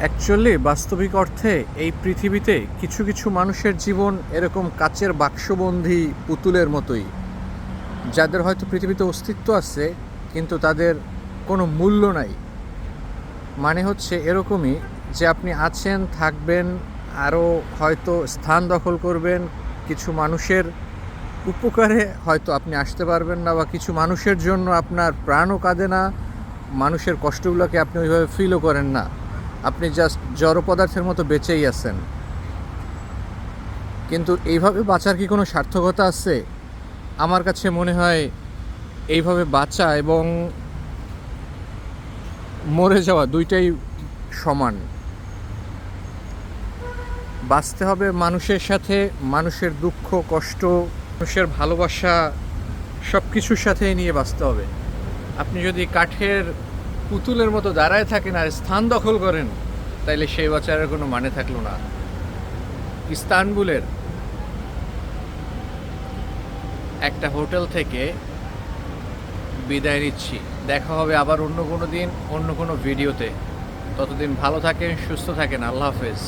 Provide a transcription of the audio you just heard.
Actually বাস্তবিক অর্থে এই পৃথিবীতে কিছু কিছু মানুষের জীবন এরকম কাচের বাক্সবন্দী পুতুলের মতোই, যাদের হয়তো পৃথিবীতে অস্তিত্ব আছে কিন্তু তাদের কোনো মূল্য নাই। মানে হচ্ছে এরকমই যে আপনি আছেন, থাকবেন, আরও হয়তো স্থান দখল করবেন, কিছু মানুষের উপকারে হয়তো আপনি আসতে পারবেন না, বা কিছু মানুষের জন্য আপনার প্রাণও কাঁদে না, মানুষের কষ্টগুলোকে আপনি ওইভাবে ফিলও করেন না। আপনি জাস্ট জড় পদার্থের মতো বেঁচেই আছেন। কিন্তু এইভাবে বাঁচার কি কোনো সার্থকতা আছে? আমার কাছে মনে হয় এইভাবে বাঁচা এবং মরে যাওয়া দুইটাই সমান। বাঁচতে হবে মানুষের সাথে, মানুষের দুঃখ কষ্ট, মানুষের ভালোবাসা সব কিছুর সাথেই নিয়ে বাঁচতে হবে। আপনি যদি কাঠের পুতুলের মতো দাঁড়ায় থাকেন আর স্থান দখল করেন, তাইলে সেই বাঁচার কোনো মানে থাকলো না। ইস্তানবুলের একটা হোটেল থেকে বিদায় নিচ্ছি। দেখা হবে আবার অন্য কোনো দিন, অন্য কোনো ভিডিওতে। ততদিন ভালো থাকেন, সুস্থ থাকেন। আল্লাহ হাফেজ।